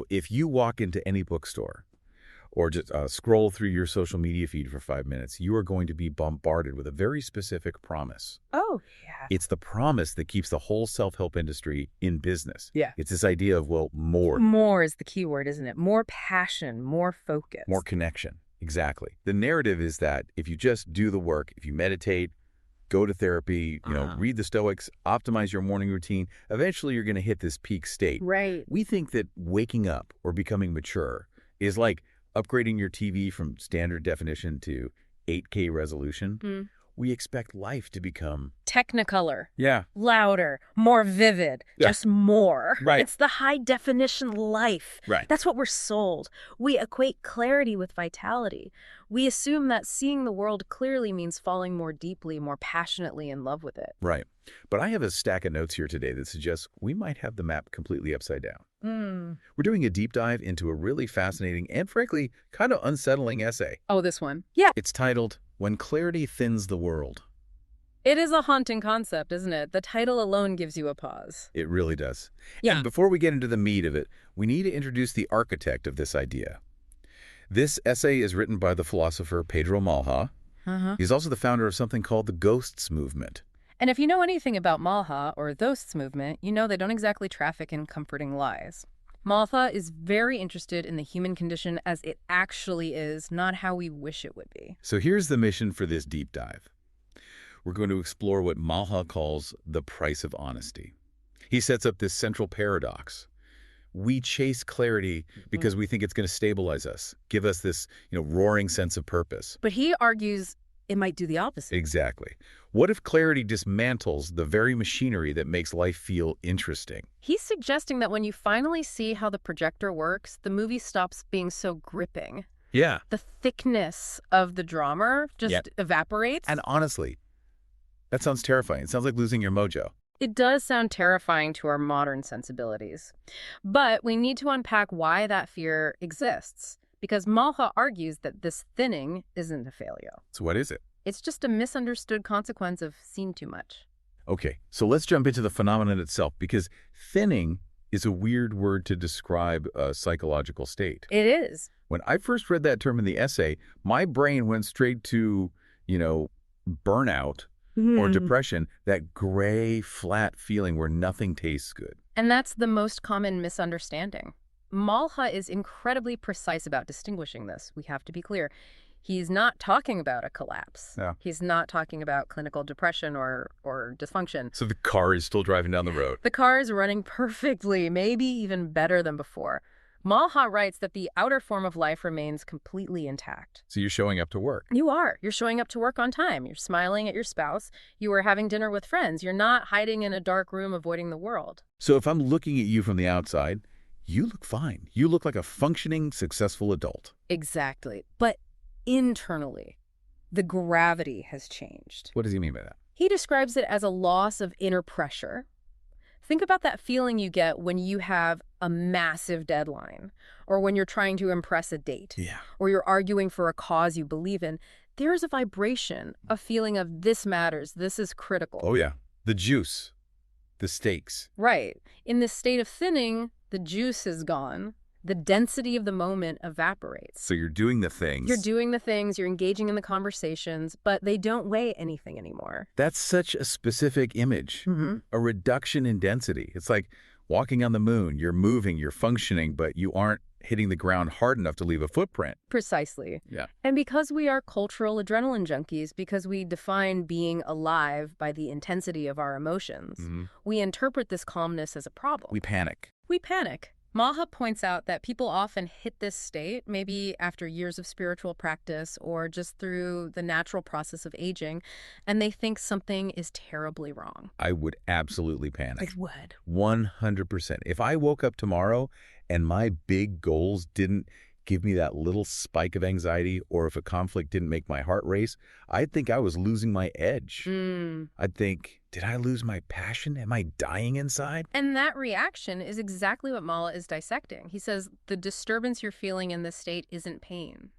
if you walk into any bookstore or just scroll through your social media feed for 5 minutes, you are going to be bombarded with a very specific promise. Oh, yeah. It's the promise that keeps the whole self-help industry in business. Yeah. It's this idea of, well, more. More is the key word, isn't it? More passion, more focus. More connection. Exactly. The narrative is that if you just do the work, if you meditate, go to therapy, read the Stoics, optimize your morning routine, eventually you're going to hit this peak state. Right. We think that waking up or becoming mature is like upgrading your TV from standard definition to 8K resolution. We expect life to become Technicolor. Yeah. Louder, more vivid, just more. Right. It's the high definition life. Right. That's what we're sold. We equate clarity with vitality. We assume that seeing the world clearly means falling more deeply, more passionately in love with it. Right. But I have a stack of notes here today that suggests we might have the map completely upside down. We're doing a deep dive into a really fascinating and, frankly, kind of unsettling essay. Oh, this one? Yeah. It's titled, When Clarity Thins the World. It is a haunting concept, isn't it? The title alone gives you a pause. It really does. Yeah. And before we get into the meat of it, we need to introduce the architect of this idea. This essay is written by the philosopher Pedro Malha. He's also the founder of something called the Ghosts Movement. And if you know anything about Malha, or Ghosts Movement, you know they don't exactly traffic in comforting lies. Malha is very interested in the human condition as it actually is, not how we wish it would be. So here's the mission for this deep dive. We're going to explore what Malha calls the price of honesty. He sets up this central paradox. We chase clarity because we think it's going to stabilize us, give us this, roaring sense of purpose. But he argues it might do the opposite. Exactly. What if clarity dismantles the very machinery that makes life feel interesting? He's suggesting that when you finally see how the projector works, the movie stops being so gripping. Yeah. The thickness of the drama just evaporates. And honestly, that sounds terrifying. It sounds like losing your mojo. It does sound terrifying to our modern sensibilities. But we need to unpack why that fear exists, because Malha argues that this thinning isn't a failure. So what is it? It's just a misunderstood consequence of seeing too much. Okay, so let's jump into the phenomenon itself, because thinning is a weird word to describe a psychological state. It is. When I first read that term in the essay, my brain went straight to, burnout or depression, that gray, flat feeling where nothing tastes good. And that's the most common misunderstanding. Malha is incredibly precise about distinguishing this. We have to be clear. He's not talking about a collapse. Yeah. He's not talking about clinical depression or dysfunction. So the car is still driving down the road. The car is running perfectly, maybe even better than before. Malha writes that the outer form of life remains completely intact. So you're showing up to work. You are. You're showing up to work on time. You're smiling at your spouse. You are having dinner with friends. You're not hiding in a dark room avoiding the world. So if I'm looking at you from the outside, you look fine. You look like a functioning, successful adult. Exactly. But internally, the gravity has changed. What does he mean by that? He describes it as a loss of inner pressure. Think about that feeling you get when you have a massive deadline, or when you're trying to impress a date, or you're arguing for a cause you believe in. There's a vibration, a feeling of this matters, this is critical. Oh, yeah. The juice, the stakes. Right. In this state of thinning, the juice is gone. The density of the moment evaporates. So you're doing the things. You're doing the things, you're engaging in the conversations, but they don't weigh anything anymore. That's such a specific image. A reduction in density. It's like walking on the moon. You're moving, you're functioning, but you aren't hitting the ground hard enough to leave a footprint. Precisely. Yeah. And because we are cultural adrenaline junkies, because we define being alive by the intensity of our emotions, we interpret this calmness as a problem. We panic. Malha points out that people often hit this state, maybe after years of spiritual practice or just through the natural process of aging, and they think something is terribly wrong. I would absolutely panic. I would. 100%. If I woke up tomorrow and my big goals didn't give me that little spike of anxiety, or if a conflict didn't make my heart race, I'd think I was losing my edge. I'd think, did I lose my passion? Am I dying inside? And that reaction is exactly what Malha is dissecting. He says the disturbance you're feeling in this state isn't pain.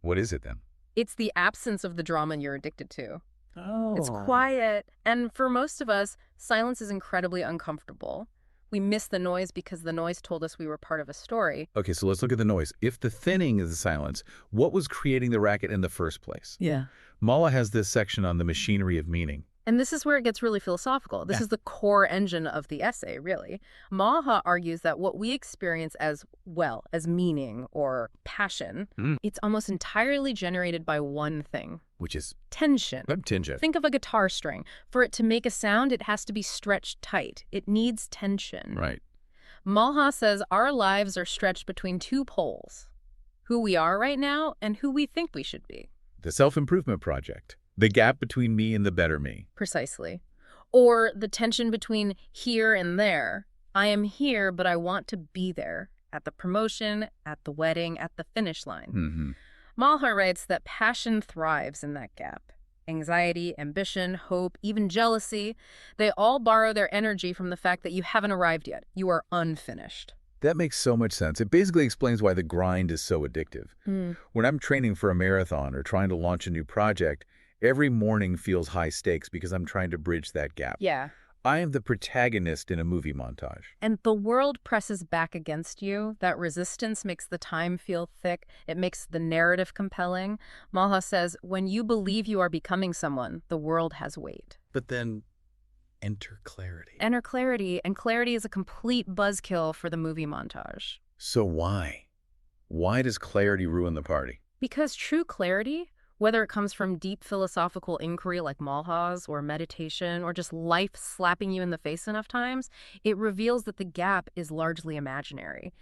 What is it then? It's the absence of the drama you're addicted to. Oh. It's quiet. And for most of us, silence is incredibly uncomfortable. We miss the noise because the noise told us we were part of a story. Okay, so let's look at the noise. If the thinning is the silence, what was creating the racket in the first place? Yeah. Mala has this section on the machinery of meaning. And this is where it gets really philosophical. This is the core engine of the essay, really. Maha argues that what we experience as, well, as meaning or passion, it's almost entirely generated by one thing. Which is? Tension. Tension. Think of a guitar string. For it to make a sound, it has to be stretched tight. It needs tension. Right. Malha says our lives are stretched between two poles. Who we are right now and who we think we should be. The self-improvement project. The gap between me and the better me. Precisely. Or the tension between here and there. I am here, but I want to be there. At the promotion, at the wedding, at the finish line. Malha writes that passion thrives in that gap. Anxiety, ambition, hope, even jealousy, they all borrow their energy from the fact that you haven't arrived yet. You are unfinished. That makes so much sense. It basically explains why the grind is so addictive. When I'm training for a marathon or trying to launch a new project, every morning feels high stakes because I'm trying to bridge that gap. Yeah. I am the protagonist in a movie montage. And the world presses back against you. That resistance makes the time feel thick. It makes the narrative compelling. Malha says, when you believe you are becoming someone, the world has weight. But then enter clarity. Enter clarity, and clarity is a complete buzzkill for the movie montage. So why? Why does clarity ruin the party? Because true clarity, whether it comes from deep philosophical inquiry like Malha's or meditation or just life slapping you in the face enough times, it reveals that the gap is largely imaginary.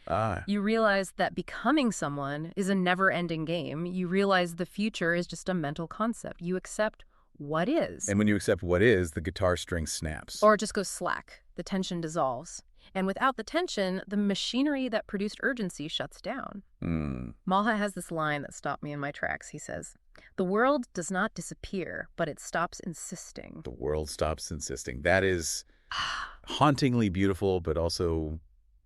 You realize that becoming someone is a never-ending game. You realize the future is just a mental concept. You accept what is. And when you accept what is, the guitar string snaps. Or it just goes slack. The tension dissolves. And without the tension, the machinery that produced urgency shuts down. Malha has this line that stopped me in my tracks. He says, the world does not disappear, but it stops insisting. The world stops insisting. That is hauntingly beautiful, but also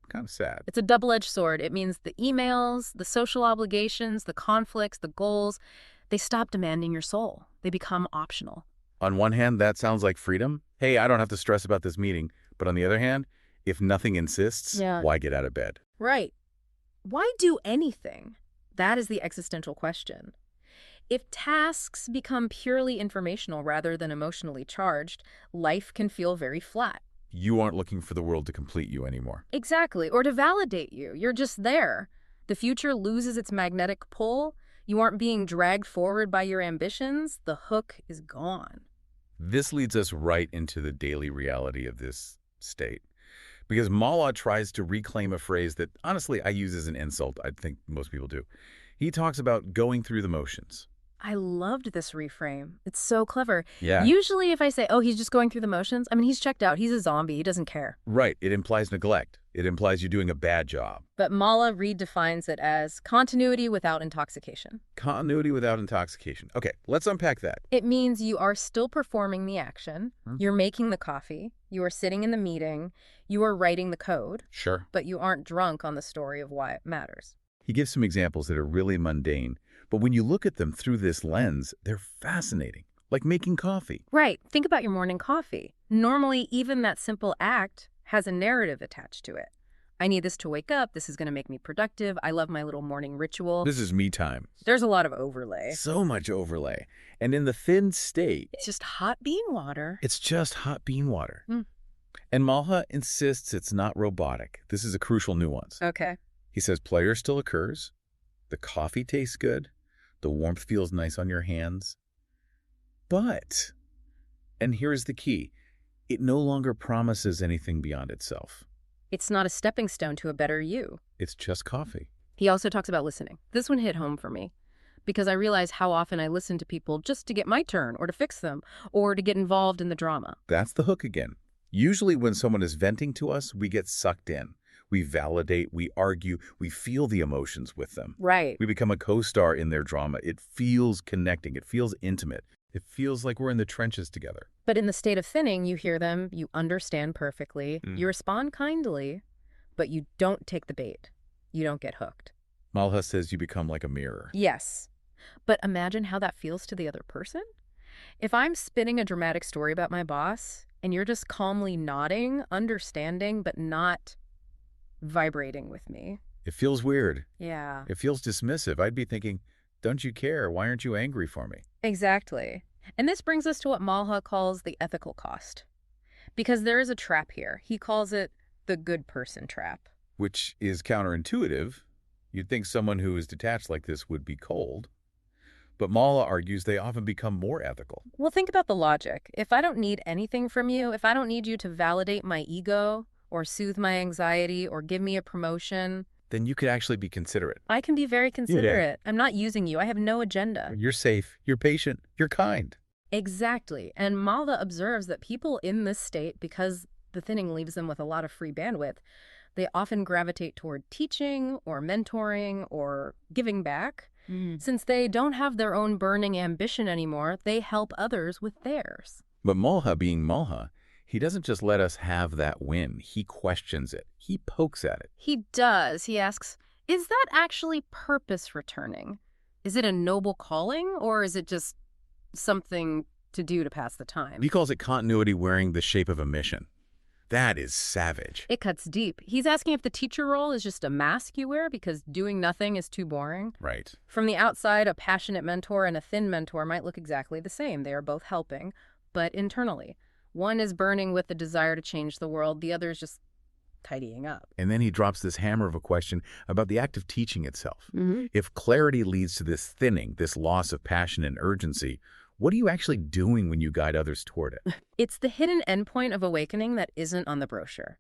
kind of sad. It's a double-edged sword. It means the emails, the social obligations, the conflicts, the goals, they stop demanding your soul. They become optional. On one hand, that sounds like freedom. Hey, I don't have to stress about this meeting. But on the other hand, if nothing insists, why get out of bed? Right. Why do anything? That is the existential question. If tasks become purely informational rather than emotionally charged, life can feel very flat. You aren't looking for the world to complete you anymore. Exactly, or to validate you. You're just there. The future loses its magnetic pull. You aren't being dragged forward by your ambitions. The hook is gone. This leads us right into the daily reality of this state. Because Mala tries to reclaim a phrase that, honestly, I use as an insult. I think most people do. He talks about going through the motions. I loved this reframe. It's so clever. Yeah. Usually if I say, oh, he's just going through the motions, I mean, he's checked out. He's a zombie. He doesn't care. Right. It implies neglect. It implies you're doing a bad job. But Mala redefines it as continuity without intoxication. Continuity without intoxication. Okay, let's unpack that. It means you are still performing the action. You're making the coffee. You are sitting in the meeting. You are writing the code. Sure. But you aren't drunk on the story of why it matters. He gives some examples that are really mundane, but when you look at them through this lens, they're fascinating, like making coffee. Right. Think about your morning coffee. Normally, even that simple act has a narrative attached to it. I need this to wake up. This is going to make me productive. I love my little morning ritual. This is me time. There's a lot of overlay. So much overlay. And in the thin state, it's just hot bean water. It's just hot bean water. And Malha insists it's not robotic. This is a crucial nuance. Okay. He says pleasure still occurs. The coffee tastes good. The warmth feels nice on your hands. But, and here's the key, it no longer promises anything beyond itself. It's not a stepping stone to a better you. It's just coffee. He also talks about listening. This one hit home for me because I realize how often I listen to people just to get my turn or to fix them or to get involved in the drama. That's the hook again. Usually when someone is venting to us, we get sucked in. We validate, we argue, we feel the emotions with them. Right. We become a co-star in their drama. It feels connecting. It feels intimate. It feels like we're in the trenches together. But in the state of thinning, you hear them, you understand perfectly, you respond kindly, but you don't take the bait. You don't get hooked. Malha says you become like a mirror. Yes. But imagine how that feels to the other person. If I'm spinning a dramatic story about my boss, And you're just calmly nodding, understanding, but not vibrating with me. It feels weird. Yeah. It feels dismissive. I'd be thinking, don't you care? Why aren't you angry for me? Exactly. And this brings us to what Malha calls the ethical cost. Because there is a trap here. He calls it the good person trap. Which is counterintuitive. You'd think someone who is detached like this would be cold. But Mala argues they often become more ethical. Well, think about the logic. If I don't need anything from you, if I don't need you to validate my ego or soothe my anxiety or give me a promotion, then you could actually be considerate. I can be very considerate. I'm not using you. I have no agenda. You're safe. You're patient. You're kind. Exactly. And Malha observes that people in this state, because the thinning leaves them with a lot of free bandwidth, they often gravitate toward teaching or mentoring or giving back. Since they don't have their own burning ambition anymore, they help others with theirs. But Malha being Malha, he doesn't just let us have that win. He questions it. He pokes at it. He does. He asks, is that actually purpose returning? Is it a noble calling, or is it just something to do to pass the time? He calls it continuity wearing the shape of a mission. That is savage. It cuts deep. He's asking if the teacher role is just a mask you wear because doing nothing is too boring. Right. From the outside, a passionate mentor and a thin mentor might look exactly the same. They are both helping, but internally. One is burning with the desire to change the world. The other is just tidying up. And then he drops this hammer of a question about the act of teaching itself. If clarity leads to this thinning, this loss of passion and urgency, what are you actually doing when you guide others toward it? It's the hidden endpoint of awakening that isn't on the brochure.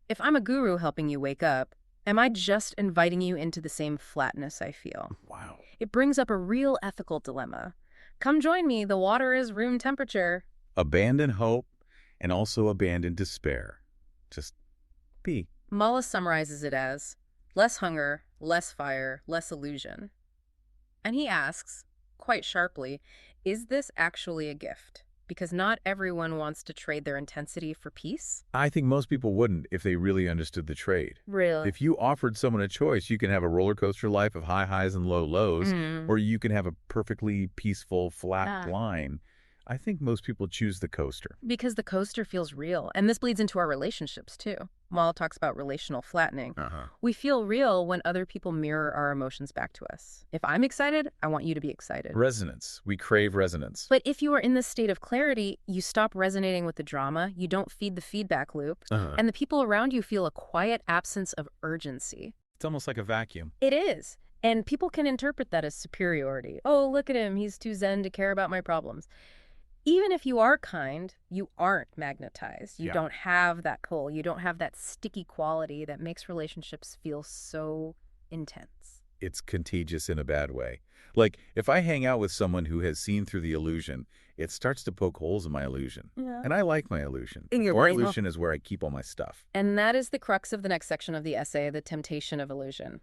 If I'm a guru helping you wake up, am I just inviting you into the same flatness I feel? Wow. It brings up a real ethical dilemma. Come join me. The water is room temperature. Abandon hope and also abandon despair. Just be. Malha summarizes it as less hunger, less fire, less illusion. And he asks, quite sharply, is this actually a gift? Because not everyone wants to trade their intensity for peace. I think most people wouldn't if they really understood the trade. Really? If you offered someone a choice, you can have a roller coaster life of high highs and low lows, or you can have a perfectly peaceful, flat line. I think most people choose the coaster. Because the coaster feels real. And this bleeds into our relationships, too. Malha talks about relational flattening. We feel real when other people mirror our emotions back to us. If I'm excited, I want you to be excited. Resonance. We crave resonance. But if you are in this state of clarity, you stop resonating with the drama, you don't feed the feedback loop, and the people around you feel a quiet absence of urgency. It's almost like a vacuum. It is. And people can interpret that as superiority. Oh, look at him. He's too zen to care about my problems. Even if you are kind, you aren't magnetized. You don't have that pull. You don't have that sticky quality that makes relationships feel so intense. It's contagious in a bad way. Like, if I hang out with someone who has seen through the illusion, it starts to poke holes in my illusion. And I like my illusion. Or illusion is where I keep all my stuff. And that is the crux of the next section of the essay, The Temptation of Illusion.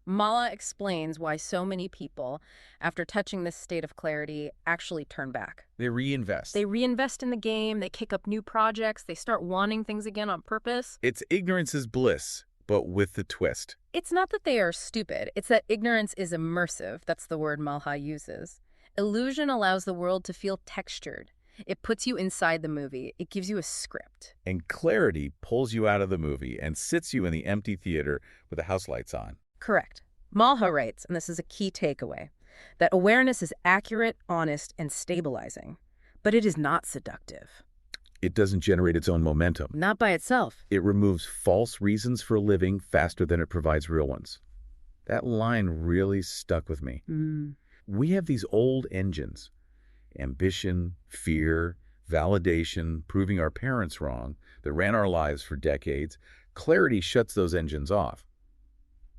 Malha explains why so many people, after touching this state of clarity, actually turn back. They reinvest. They reinvest in the game, they kick up new projects, they start wanting things again on purpose. It's ignorance is bliss, but with the twist. It's not that they are stupid, it's that ignorance is immersive. That's the word Malha uses. Illusion allows the world to feel textured. It puts you inside the movie. It gives you a script. And clarity pulls you out of the movie and sits you in the empty theater with the house lights on. Correct. Malha writes, and this is a key takeaway, that awareness is accurate, honest, and stabilizing, but it is not seductive. It doesn't generate its own momentum. Not by itself. It removes false reasons for living faster than it provides real ones. That line really stuck with me. We have these old engines, ambition, fear, validation, proving our parents wrong, that ran our lives for decades. Clarity shuts those engines off.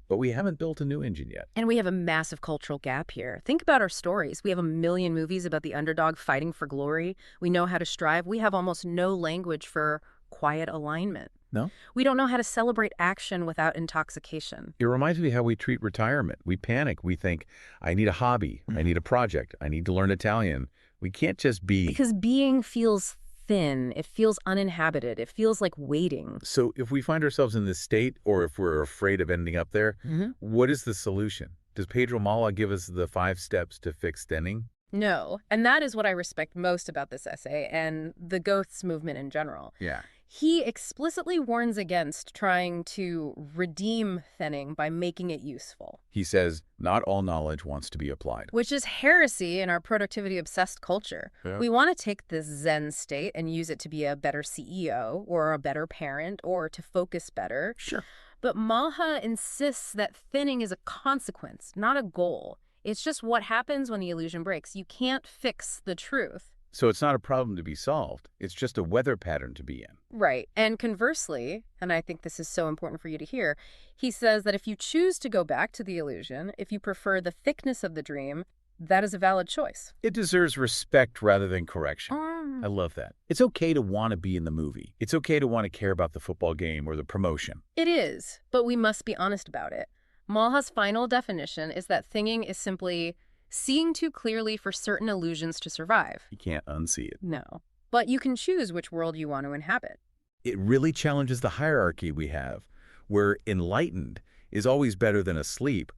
But we haven't built a new engine yet. And we have a massive cultural gap here. Think about our stories. We have a million movies about the underdog fighting for glory. We know how to strive. We have almost no language for quiet alignment. No? We don't know how to celebrate action without intoxication. It reminds me how we treat retirement. We panic. We think, I need a hobby. I need a project. I need to learn Italian. We can't just be. Because being feels thin. It feels uninhabited. It feels like waiting. So if we find ourselves in this state, or if we're afraid of ending up there, what is the solution? Does Pedro Malha give us the 5 steps to fix thinning? No, and that is what I respect most about this essay and the Goths movement in general. Yeah. He explicitly warns against trying to redeem thinning by making it useful. He says, not all knowledge wants to be applied. Which is heresy in our productivity-obsessed culture. Yeah. We want to take this Zen state and use it to be a better CEO or a better parent or to focus better. Sure. But Malha insists that thinning is a consequence, not a goal. It's just what happens when the illusion breaks. You can't fix the truth. So it's not a problem to be solved. It's just a weather pattern to be in. Right. And conversely, and I think this is so important for you to hear, he says that if you choose to go back to the illusion, if you prefer the thickness of the dream, that is a valid choice. It deserves respect rather than correction. I love that. It's okay to want to be in the movie. It's okay to want to care about the football game or the promotion. It is, but we must be honest about it. Malha's final definition is that thinning is simply seeing too clearly for certain illusions to survive. You can't unsee it. No. But you can choose which world you want to inhabit. It really challenges the hierarchy we have, where enlightened is always better than asleep.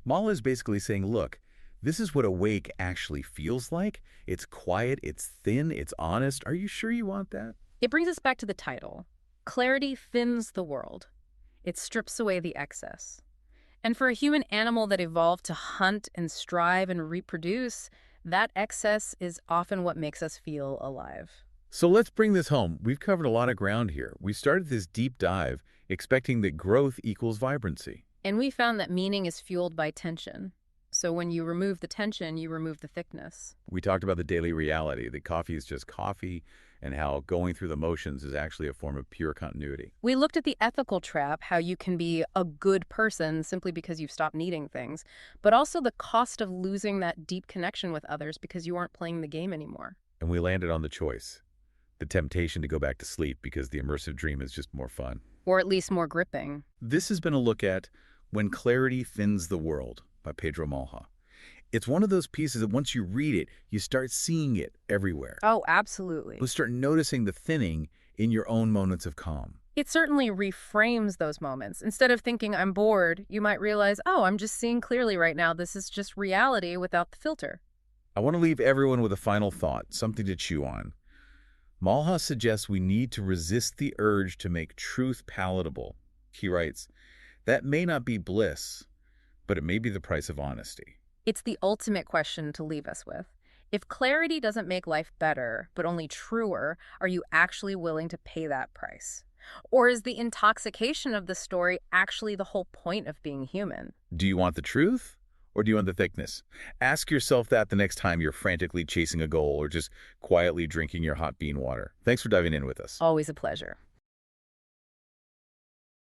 Mala is basically saying, look, this is what awake actually feels like. It's quiet, it's thin, it's honest. Are you sure you want that? It brings us back to the title. Clarity thins the world. It strips away the excess. And for a human animal that evolved to hunt and strive and reproduce, that excess is often what makes us feel alive. So let's bring this home. We've covered a lot of ground here. We started this deep dive expecting that growth equals vibrancy. And we found that meaning is fueled by tension. So when you remove the tension, you remove the thickness. We talked about the daily reality, that coffee is just coffee, and how going through the motions is actually a form of pure continuity. We looked at the ethical trap, how you can be a good person simply because you've stopped needing things, but also the cost of losing that deep connection with others because you aren't playing the game anymore. And we landed on the choice, the temptation to go back to sleep because the immersive dream is just more fun. Or at least more gripping. This has been a look at When Clarity Thins the World by Pedro Malha. It's one of those pieces that once you read it, you start seeing it everywhere. Oh, absolutely. You start noticing the thinning in your own moments of calm. It certainly reframes those moments. Instead of thinking, I'm bored, you might realize, oh, I'm just seeing clearly right now. This is just reality without the filter. I want to leave everyone with a final thought, something to chew on. Malha suggests we need to resist the urge to make truth palatable. He writes, that may not be bliss, but it may be the price of honesty. It's the ultimate question to leave us with. If clarity doesn't make life better, but only truer, are you actually willing to pay that price? Or is the intoxication of the story actually the whole point of being human? Do you want the truth, or do you want the thickness? Ask yourself that the next time you're frantically chasing a goal or just quietly drinking your hot bean water. Thanks for diving in with us. Always a pleasure.